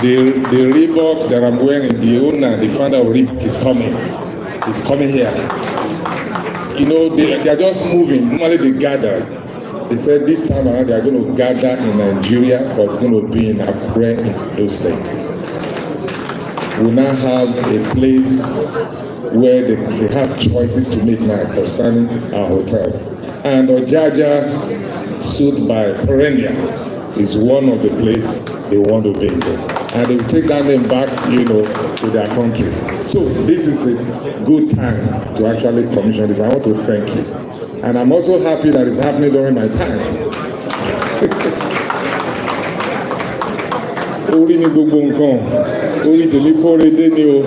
The Reebok that I'm wearing, the owner, the founder of Reebok is coming. He's coming here. You know, they are just moving. Normally they gather. They said this time around they are going to gather in Nigeria, but it's going to be in Akure, in Ondo State. We now have a place where they have choices to make now concerning our hotels. And Ojaja, sued by Perennial, is one of the places they want to be. And they will take that name back, you know, to their country. So this is a good time to actually commission this. I want to thank you. And I'm also happy that it's happening during my time. Orí ni gbogbo nǹkan, orí tèmi kóre dé ni o.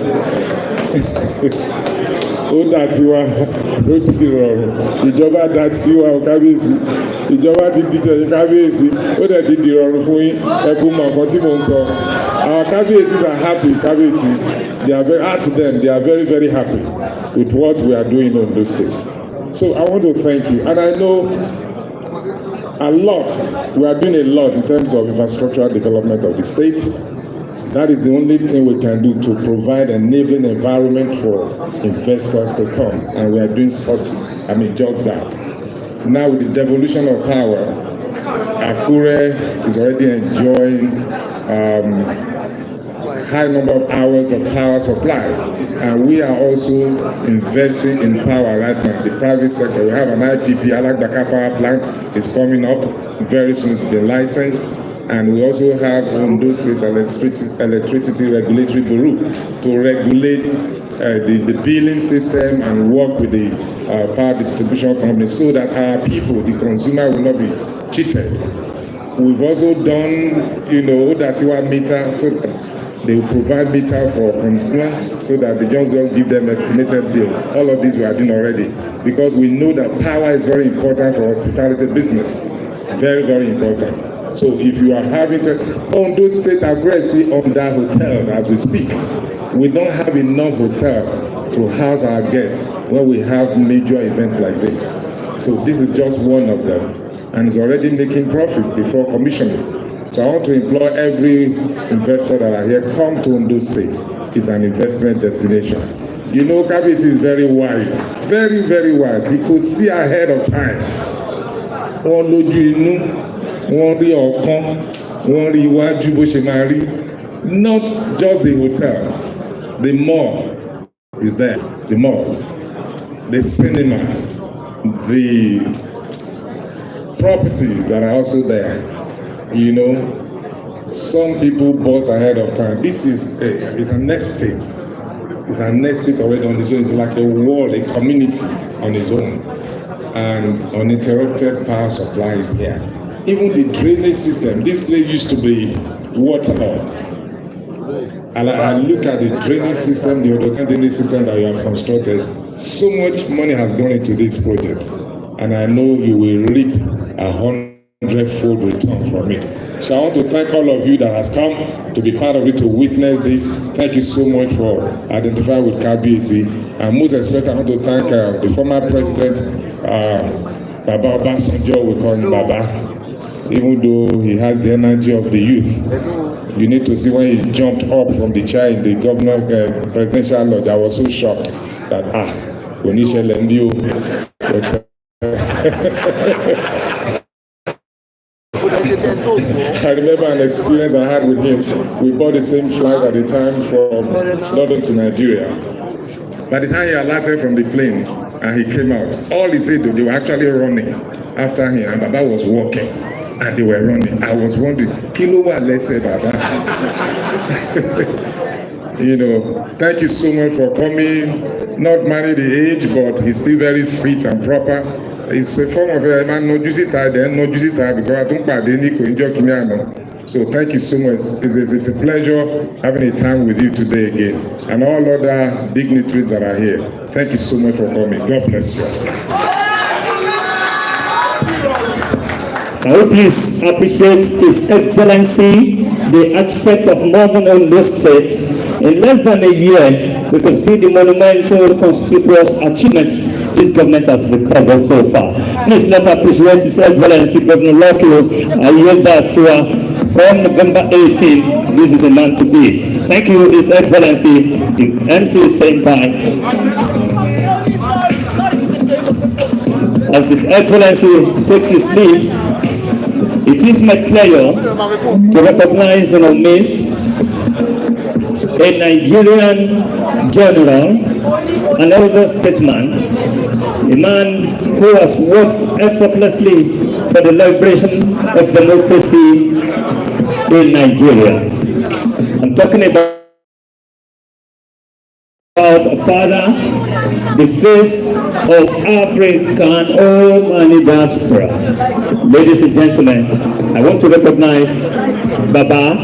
Ó dà tiwa, ó ti rọrùn. Ìjọba dà tiwa o kábíyèsí. Ìjọba ti di tẹ̀yìn kábíyèsí. Ó dẹ̀ ti di rọrùn fún yín. Ẹ kú mọ nǹkan tí mò ń sọ. Our kábíyèsí are happy, kábíyèsí. They are very hard to them. They are very, very happy with what we are doing on this state. So I want to thank you. And I know a lot, we are doing a lot in terms of infrastructural development of the state. That is the only thing we can do to provide an enabling environment for investors to come. And we are doing such, just that. Now with the devolution of power, Akure is already enjoying high number of hours of power supply, and we are also investing in power right now. The private sector, we have an IPP, Iyalaje power plant is coming up very soon to be licensed, and we also have Ondo State Electricity Regulatory Bureau to regulate the billing system and work with the power distribution company so that our people, the consumer, will not be cheated. We've also done, Odatiwa meter, so that they will provide meter for constituents so that they just don't give them estimated bill. All of these we are doing already because we know that power is very important for hospitality business. Very, very important. So if you are having to, Ondo State aggressive on that hotel as we speak, we don't have enough hotel to house our guests when we have major events like this. So this is just one of them, and it's already making profit before commissioning. So I want to implore every investor that are here, come to Ondo State. It's an investment destination. You know, Kabisi is very wise, very, very wise. He could see ahead of time. Wọ́n lójú inú, wọ́n rí ọ̀kan, wọ́n rí iwájú bó ṣe máa rí. Not just the hotel, the mall is there, the mall, the cinema, the properties that are also there. You know, some people bought ahead of time. This is it's an estate. It's an estate already on its own. It's like a wall, a community on its own. And uninterrupted power supply is here. Even the drainage system, this place used to be waterlogged. And I look at the drainage system, the other drainage system that you have constructed. So much money has gone into this project. And I know you will reap 100-fold return from it. So I want to thank all of you that has come to be part of it, to witness this. Thank you so much for identifying with KBC. And most especially, I want to thank the former president, Baba Obasunjo, we call him Baba. Even though he has the energy of the youth. You need to see when he jumped up from the chair in the governor's presidential lodge. I was so shocked that, Onisha Lendio. I remember an experience I had with him. We bought the same flight at the time from London to Nigeria. By the time he alighted from the plane and he came out, all he said, they were actually running after him, and Baba was walking and they were running. I was wondering, Kilo wa lese Baba. You know, thank you so much for coming. Not married the age, but he's still very fit and proper. It's a form of a man, not use it then, not use it because I don't buy any coinjo. So thank you so much. It's a pleasure having a time with you today again. And all other dignitaries that are here. Thank you so much for coming. God bless you. I will please appreciate His Excellency, the architect of Northern Ondo State. In less than a year, we could see the monumental, conspicuous achievements this government has recovered so far. Please let's appreciate His Excellency, Governor Olori. I yield that to On November 18, this is a man to beat. Thank you, His Excellency. The MC is saying bye. As His Excellency takes his leave, it is my pleasure to recognize in our midst a Nigerian general, an elder statesman, a man who has worked effortlessly for the liberation of democracy in Nigeria. I'm talking about a father, the face of African Oomani diaspora. Ladies and gentlemen, I want to recognize Baba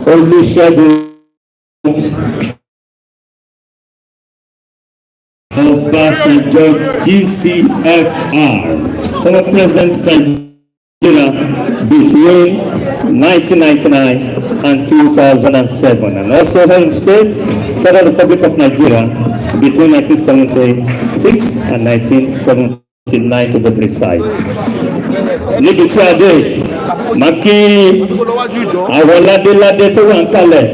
Olusegun Obasunjo GCFR, former president of Nigeria between 1999 and 2007, and also head of state, Federal Republic of Nigeria between 1976 and 1979 to be precise. Níbi tí a dé, máa kí àwọn ládéládé tó wà ń kalẹ̀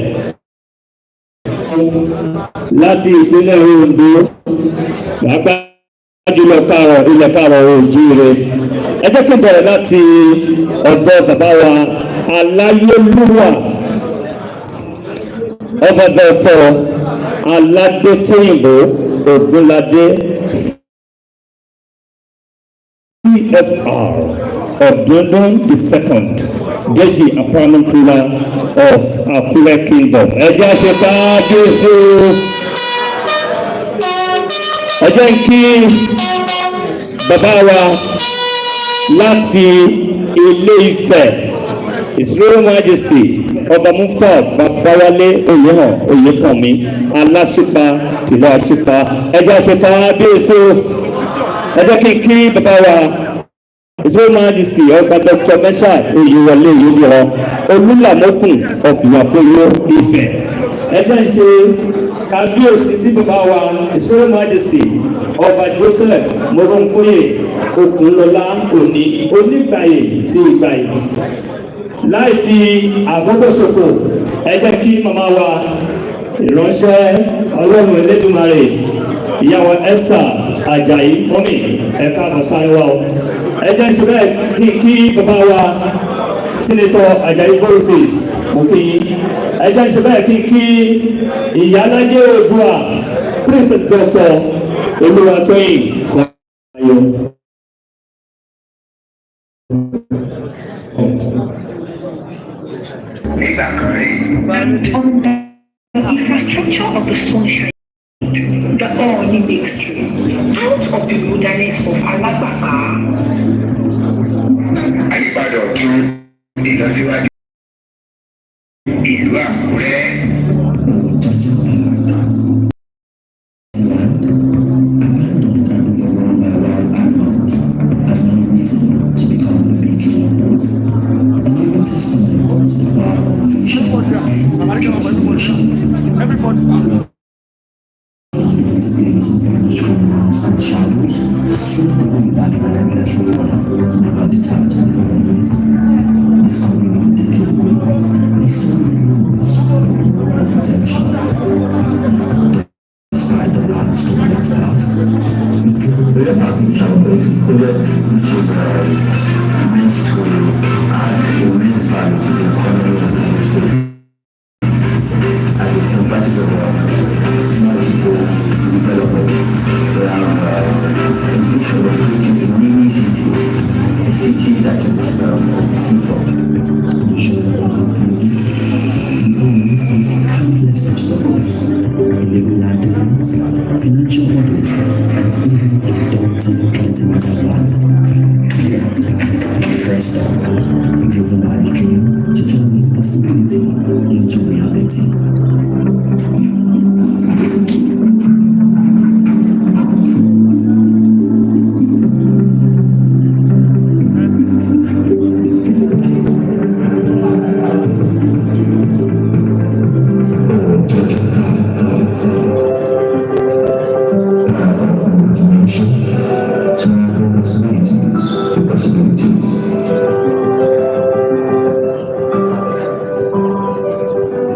láti ìpínlẹ̀ Ondo, pàápàá jùlọ ilẹ̀ káàrọ̀ oòjíire. Ẹ jẹ́ kí n bẹ̀rẹ̀ láti ọ̀dọ̀ bàbá wa Aláyélúwà ọba Dr. Aládétóyìnbó Ògúnládé CFR Ọ̀dúndún II, Deji and Paramount Ruler of Akure Kingdom. Ẹ jẹ́ àṣepá Jésù. Ẹ jẹ́ kí bàbá wa láti Ilé Ifẹ̀, His Royal Majesty Ọba Muftau Babawale Oyèhàn Oyèkànmí Aláṣípa tìlú Àṣípa. Ẹ jẹ́ àṣepá Jésù. Ẹ jẹ́ kí bàbá wa His Royal Majesty Ọba Dr. Mesha Oyèwọlé Oyèdìran Olúlàmọ́kùn of Ìyàpóyó Ifẹ̀. Ẹ jẹ́ ṣe kábíyèsí sí bàbá wa His Royal Majesty Ọba Joseph Moronfoye Okunlọlá Òní Onígbàyè ti Ìgbàyè. Láì fi àkókò ṣòfò, ẹ jẹ́ kí màmá wa ìránṣẹ́ Ọlọ́run Elédùmarè ìyàwó Esther Ajayi mọ́mì ẹ̀ka àmọ̀sáyéwá o. Ẹ jẹ́ ṣe bẹ́ẹ̀ kí bàbá wa Senator Ajayi Boniface mo kí yín. Ẹ jẹ́ ṣe bẹ́ẹ̀ kí Iyalaje Oodua Prince Dr. Olúwatóyìn kan ayọ̀. And on the infrastructure of the sunshine, the Ooni makes tree out of the wilderness of Alagbaka. Àyípadà ọ̀tun ìlọsíwájú ìlú Àkúrẹ́.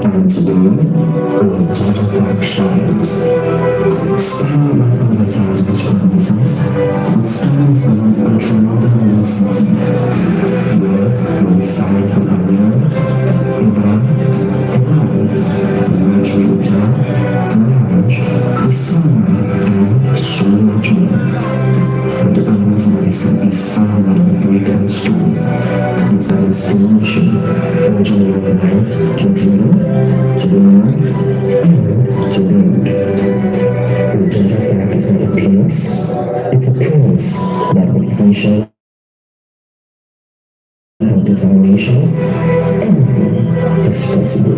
And today, the Jazz Park shines. Spanning by other towns which promises, it stands as an ultra-modern city, where we find an arena, a bar, a luxury hotel, lounge, a sauna, and so much more. But the honest medicine is found on the break-down stool. It's an inspiration, urging your minds to dream, to love, and to build. The Jazz Park is not a place, it's a promise that with vision and determination, anything is possible.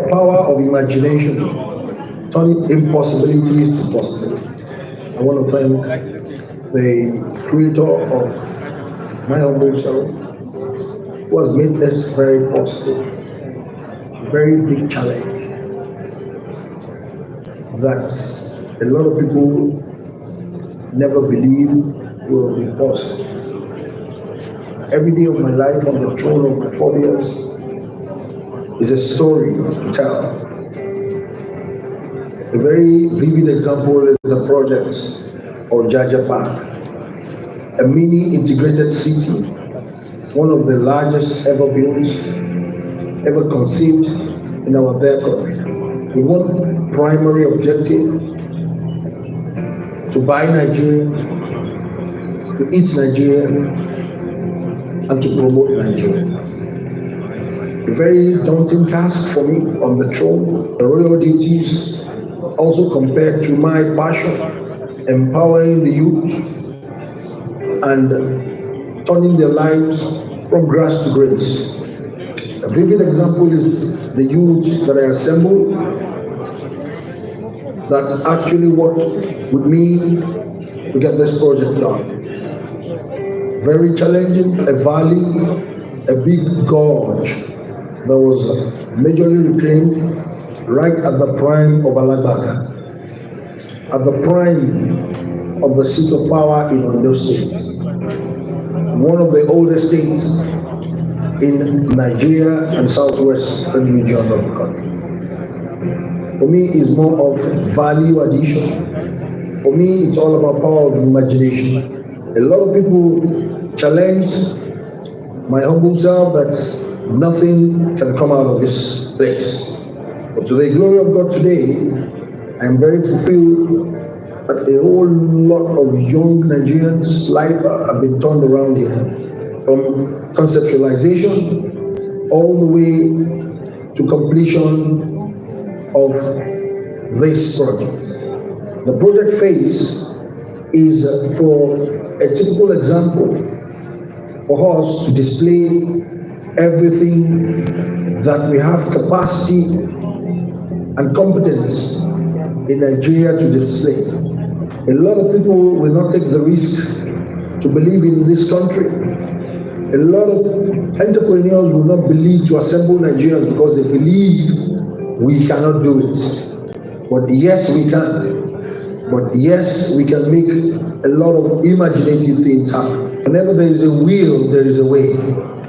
Power of imagination, turning impossibilities to possibility. I want to thank the creator of my humble self, who has made this very possible, a very big challenge that a lot of people never believed will be possible. Every day of my life on the throne of my forebears is a story to tell. A very vivid example is the project of Jazz Park, a mini integrated city, one of the largest ever built, ever conceived in our vehicle, with one primary objective: to buy Nigeria, to eat Nigeria, and to promote Nigeria. A very daunting task for me on the throne. The royal duties also compared to my passion, empowering the youth and turning their lives from grass to grace. A vivid example is the youth that I assembled that actually worked with me to get this project done. Very challenging, a valley, a big gorge that was majorly reclaimed right at the prime of Alagbaga, at the prime of the seat of power in Ondo State, one of the oldest states in Nigeria and southwestern region of the country. For me, it's more of value addition. For me, it's all about power of imagination. A lot of people challenge my humble self that nothing can come out of this place. But to the glory of God today, I am very fulfilled that a whole lot of young Nigerians' life have been turned around here, from conceptualization all the way to completion of this project. The project phase is for a typical example for us to display everything that we have capacity and competence in Nigeria to display. A lot of people will not take the risk to believe in this country. A lot of entrepreneurs will not believe to assemble Nigerians because they believe we cannot do it. But yes, we can. But yes, we can make a lot of imaginative things happen. Whenever there is a will, there is a way.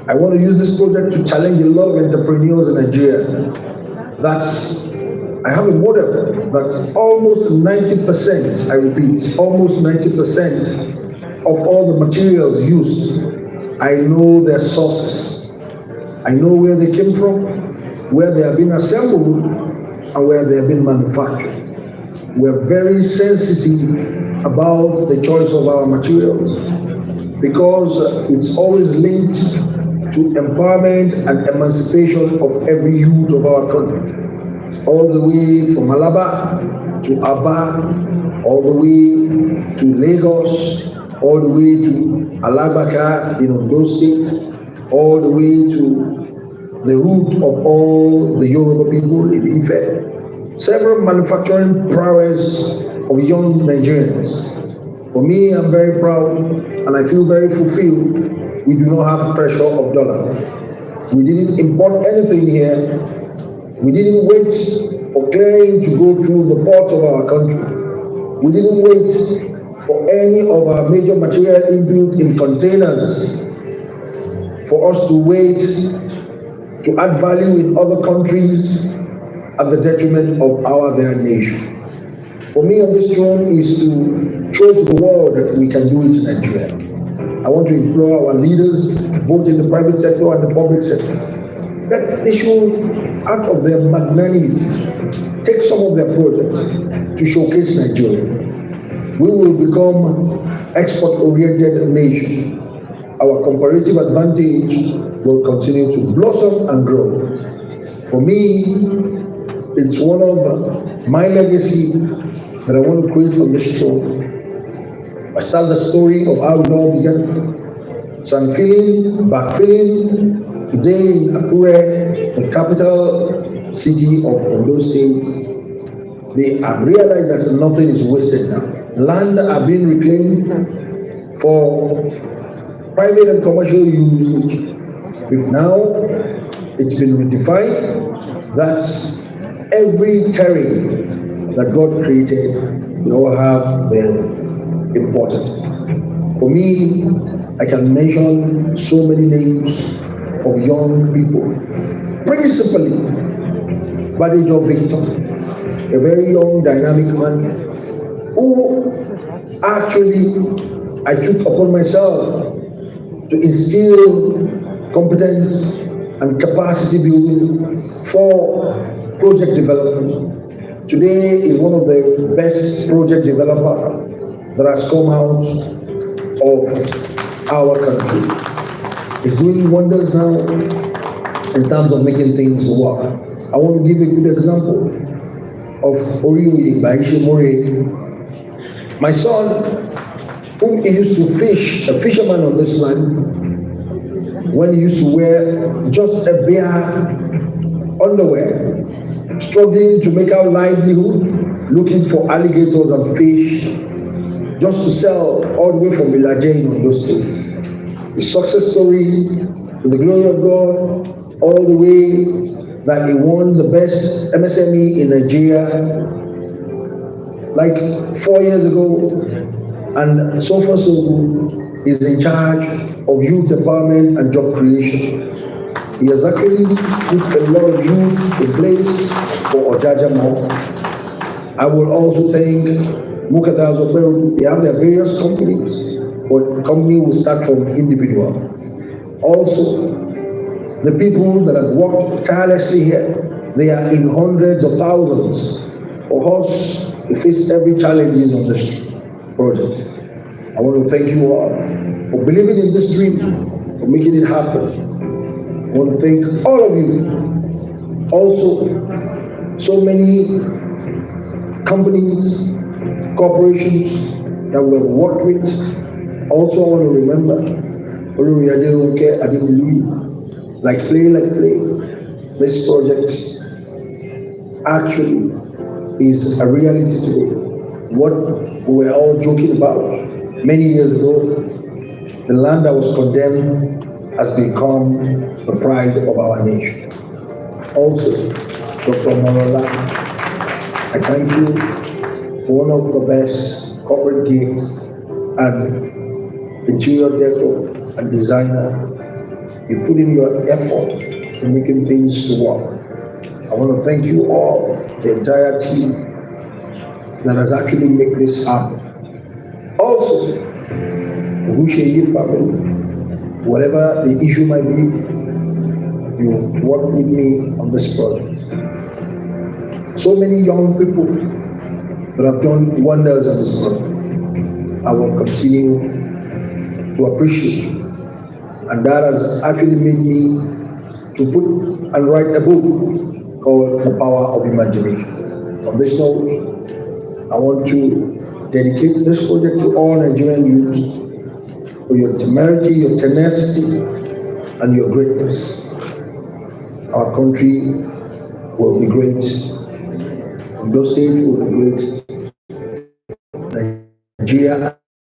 I want to use this project to challenge a lot of entrepreneurs in Nigeria. I have a model that almost 90%, I repeat, almost 90% of all the materials used, I know their sources. I know where they came from, where they have been assembled, and where they have been manufactured. We're very sensitive about the choice of our materials because it's always linked to empowerment and emancipation of every youth of our country. All the way from Alaba to Aba, all the way to Lagos, all the way to Alabaka in Ondo State, all the way to the root of all the Yoruba people in Ife. Several manufacturing prowess of young Nigerians. For me, I'm very proud and I feel very fulfilled. We do not have pressure of dollar. We didn't import anything here. We didn't wait for clearing to go through the ports of our country. We didn't wait for any of our major material input in containers for us to wait to add value in other countries at the detriment of our very nation. For me on this throne is to show to the world that we can do it in Nigeria. I want to implore our leaders, both in the private sector and the public sector, that they should, out of their magnanimity, take some of their projects to showcase Nigeria. We will become export-oriented nation. Our comparative advantage will continue to blossom and grow. For me, it's one of my legacy that I want to create on this show. I start the story of how it all began. Sun feeling, back feeling. Today in Akure, the capital city of Ondo State, they have realized that nothing is wasted now. Land are being reclaimed for private and commercial use. Now it's been redefined that every terrain that God created will have their importance. For me, I can mention so many names of young people, principally Badejo Victor, a very young, dynamic man, who actually I took upon myself to instill competence and capacity building for project development. Today is one of the best project developers that has come out of our country. It's doing wonders now in terms of making things work. I want to give a good example of Ooni by Ishimori. My son, whom he used to fish, a fisherman on this land, when he used to wear just a bare underwear, struggling to make out livelihood, looking for alligators and fish, just to sell all the way from Iyalaje in Ondo State. A success story, to the glory of God, all the way that he won the best MSME in Nigeria like 4 years ago, and so far so good, is in charge of youth empowerment and job creation. He has actually put a lot of youth in place for Ojaja Mall. I will also thank Mukata Zoperu. They have their various companies, but the company will start from individual. Also, the people that have worked tirelessly here, they are in hundreds of thousands. for us to face every challenge on this project. I want to thank you all for believing in this dream, for making it happen. I want to thank all of you. Also, so many companies, corporations that we have worked with. Also, I want to remember Olori Aderonke, Ajayi, like play. This project actually is a reality today. What we were all joking about many years ago, the land that was condemned has become the pride of our nation. Also, Dr. Morola, I thank you for one of the best corporate gifts and interior decor and designer. You put in your effort in making things to work. I want to thank you all, the entire team that has actually made this happen. Also, the Ajayi family, whatever the issue might be, you work with me on this project. So many young people that have done wonders on this project. I will continue to appreciate, and that has actually made me to put and write a book called The Power of Imagination. On this note, I want to dedicate this project to all Nigerian youths for your temerity, your tenacity, and your greatness. Our country will be great. Those states will be great. Nigeria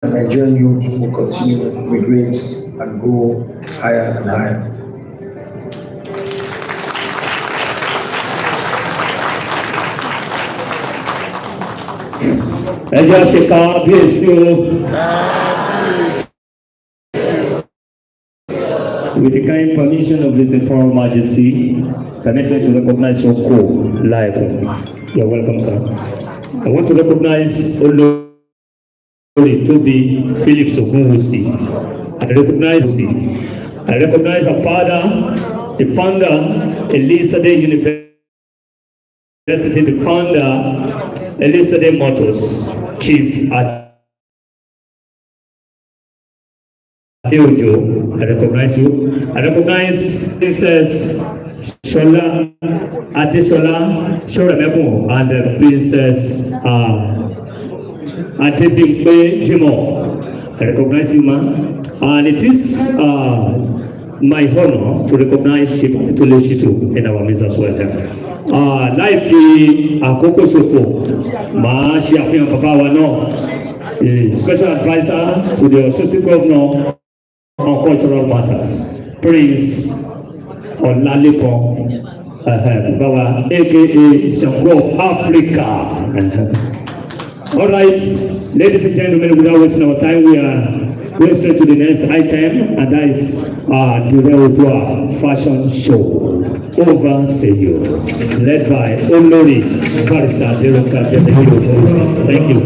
and Nigerian youth will continue to be great and go higher and higher. With the kind permission of His Imperial Majesty, permit me to recognize your co-live. You're welcome, sir. I want to recognize Olori, Tobi, Phillips Ogunwusi. I recognize our father, the founder, Iyalaje University, the founder, Iyalaje Motors, Chief Aderonke. I recognize you. I recognize Princess Shola Adeshola Shoramebo and Princess Adedimpe Jimo. I recognize you, ma'am. And it is my honor to recognize Chief Tuleshitu in our midst as well. Life àkókò ṣòfò máa ṣe àfihàn bàbá wa náà, special adviser to the assistant governor on cultural matters, Prince Olalekan Bawa, aka Shango of Africa. All right, ladies and gentlemen, without wasting our time, we are going straight to the next item, and that is the Oodua fashion show. Over to you, led by Olori, Barrister Aderonke. Thank you.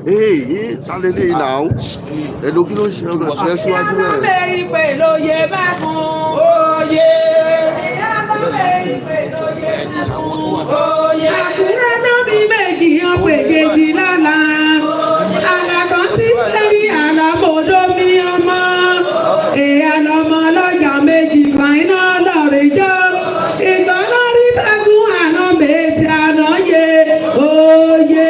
Hey, hallelujah now. Hello, kí ló ń ṣe ọgbà ṣe síwájú rẹ̀. Ìyá pé lóye bá fún. Oyè. Ìyá pé lóye bá fún. Oyè. Àkúrẹ́ náà bí méjì ọ̀pẹ̀ kejì lọ́la. Àlàkàn tí tẹ̀lé àlàmọ́dọ́ mi ọmọ. Èyà lọmọ lọ́jà méjì kan iná lọ́rẹ̀ jọ. Ìgbọ́n lórí tẹ́gùn àná mèsì àná yé. Oyè.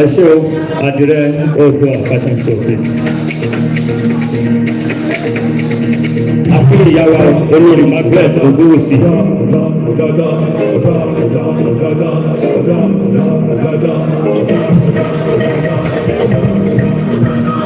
ẹ ṣé o àdìrẹ Oodua fashion show please. àfihàn ìyàwó olórí Margaret Ogunwusi.